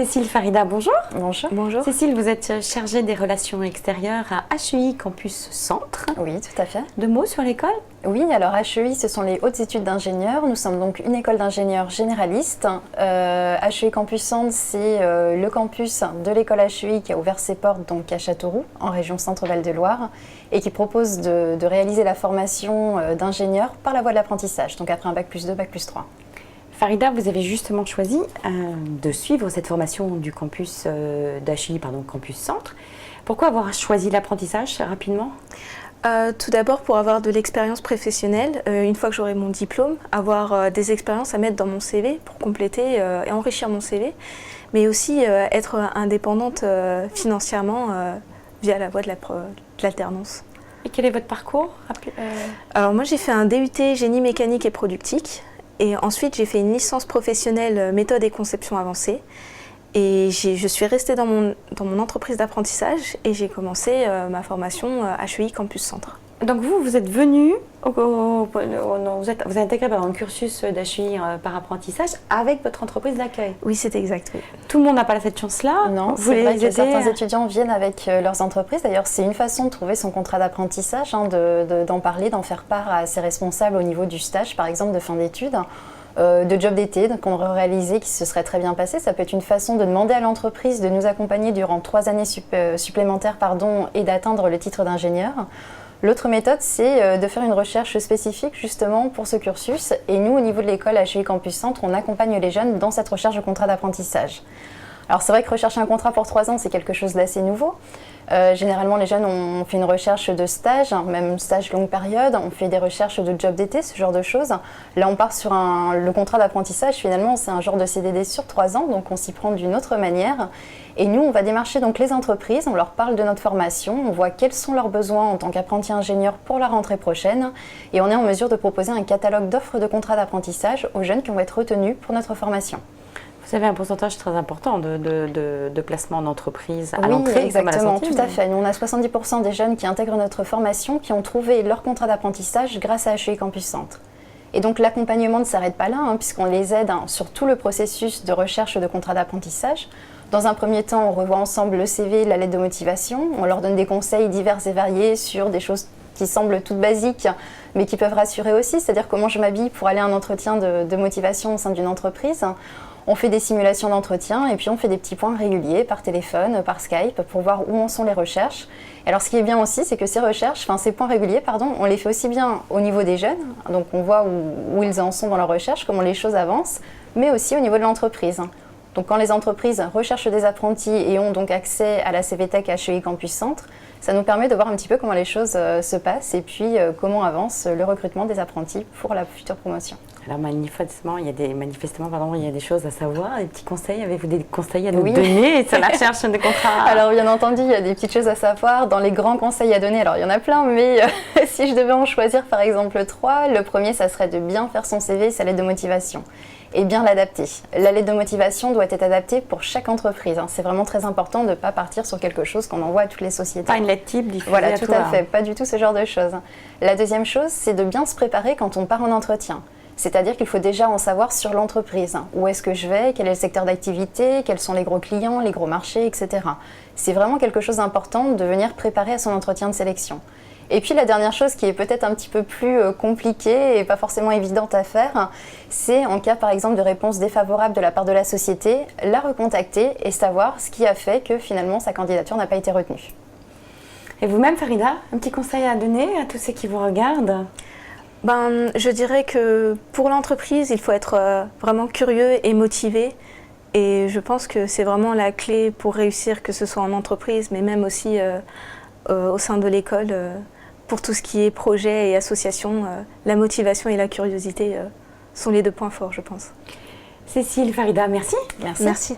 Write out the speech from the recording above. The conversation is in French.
Cécile Farida, bonjour. Bonjour. Bonjour. Cécile, vous êtes chargée des relations extérieures à HEI Campus Centre. Oui, tout à fait. Deux mots sur l'école? Oui, alors HEI, ce sont les hautes études d'ingénieurs. Nous sommes donc une école d'ingénieurs généralistes. HEI Campus Centre, c'est le campus de l'école HEI qui a ouvert ses portes donc à Châteauroux, en région Centre-Val de Loire, et qui propose de réaliser la formation d'ingénieurs par la voie de l'apprentissage, donc après un bac+2, bac+3. Farida, vous avez justement choisi de suivre cette formation du campus d'HEI, Campus Centre. Pourquoi avoir choisi l'apprentissage rapidement? Tout d'abord pour avoir de l'expérience professionnelle, une fois que j'aurai mon diplôme, avoir des expériences à mettre dans mon CV pour compléter et enrichir mon CV, mais aussi être indépendante financièrement via la voie de l'alternance. Et quel est votre parcours? Alors moi j'ai fait un DUT génie mécanique et productique, et ensuite j'ai fait une licence professionnelle méthode et conception avancée. Et je suis restée dans mon entreprise d'apprentissage et j'ai commencé ma formation à HEI Campus Centre. Donc vous êtes venu, vous êtes intégré dans le cursus d'HEI par apprentissage avec votre entreprise d'accueil. Oui, c'est exact. Oui. Tout le monde n'a pas cette chance-là. Non, c'est vrai que certains étudiants viennent avec leurs entreprises. D'ailleurs, c'est une façon de trouver son contrat d'apprentissage, d'en parler, d'en faire part à ses responsables au niveau du stage, par exemple, de fin d'études. De job d'été qu'on aurait réalisé qui se serait très bien passé. Ça peut être une façon de demander à l'entreprise de nous accompagner durant 3 années supplémentaires et d'atteindre le titre d'ingénieur. L'autre méthode, c'est de faire une recherche spécifique justement pour ce cursus. Et nous, au niveau de l'école HEI Campus Centre, on accompagne les jeunes dans cette recherche de contrat d'apprentissage. Alors c'est vrai que rechercher un contrat pour 3 ans, c'est quelque chose d'assez nouveau. Généralement, les jeunes ont fait une recherche de stage, même stage longue période, on fait des recherches de job d'été, ce genre de choses. Là, on part sur le contrat d'apprentissage, finalement, c'est un genre de CDD sur 3 ans, donc on s'y prend d'une autre manière. Et nous, on va démarcher donc les entreprises, on leur parle de notre formation, on voit quels sont leurs besoins en tant qu'apprenti ingénieur pour la rentrée prochaine, et on est en mesure de proposer un catalogue d'offres de contrats d'apprentissage aux jeunes qui vont être retenus pour notre formation. Vous avez un pourcentage très important de placement en entreprise à l'entrée. Oui, exactement, tout à fait. Nous, on a 70% des jeunes qui intègrent notre formation qui ont trouvé leur contrat d'apprentissage grâce à HEI Campus Centre. Et donc l'accompagnement ne s'arrête pas là, puisqu'on les aide sur tout le processus de recherche de contrat d'apprentissage. Dans un premier temps, on revoit ensemble le CV, la lettre de motivation. On leur donne des conseils divers et variés sur des choses qui semblent toutes basiques, mais qui peuvent rassurer aussi, c'est-à-dire comment je m'habille pour aller à un entretien de motivation au sein d'une entreprise. On fait des simulations d'entretien et puis on fait des petits points réguliers par téléphone, par Skype, pour voir où en sont les recherches. Et alors ce qui est bien aussi, c'est que ces points réguliers, on les fait aussi bien au niveau des jeunes, donc on voit où ils en sont dans leur recherche, comment les choses avancent, mais aussi au niveau de l'entreprise. Donc quand les entreprises recherchent des apprentis et ont donc accès à la CVTech HEI Campus Centre, ça nous permet de voir un petit peu comment les choses se passent et puis comment avance le recrutement des apprentis pour la future promotion. Alors manifestement, il y a des choses à savoir, des petits conseils. Avez-vous des conseils à nous donner sur la recherche de contrats? Alors bien entendu, il y a des petites choses à savoir. Dans les grands conseils à donner, alors il y en a plein, mais si je devais en choisir par exemple 3, le premier, ça serait de bien faire son CV, sa lettre de motivation. Et bien l'adapter. La lettre de motivation doit être adaptée pour chaque entreprise. C'est vraiment très important de ne pas partir sur quelque chose qu'on envoie à toutes les sociétés. Pas une lettre type diffusée Voilà, tout à fait. Pas du tout ce genre de choses. La deuxième chose, c'est de bien se préparer quand on part en entretien. C'est-à-dire qu'il faut déjà en savoir sur l'entreprise. Où est-ce que je vais? Quel est le secteur d'activité? Quels sont les gros clients, les gros marchés, etc. C'est vraiment quelque chose d'important de venir préparer à son entretien de sélection. Et puis la dernière chose qui est peut-être un petit peu plus compliquée et pas forcément évidente à faire, c'est en cas par exemple de réponse défavorable de la part de la société, la recontacter et savoir ce qui a fait que finalement sa candidature n'a pas été retenue. Et vous-même Farida, un petit conseil à donner à tous ceux qui vous regardent? Je dirais que pour l'entreprise, il faut être vraiment curieux et motivé. Et je pense que c'est vraiment la clé pour réussir, que ce soit en entreprise, mais même aussi au sein de l'école. Pour tout ce qui est projet et association, la motivation et la curiosité sont les 2 points forts, je pense. Cécile Farida, merci. Merci.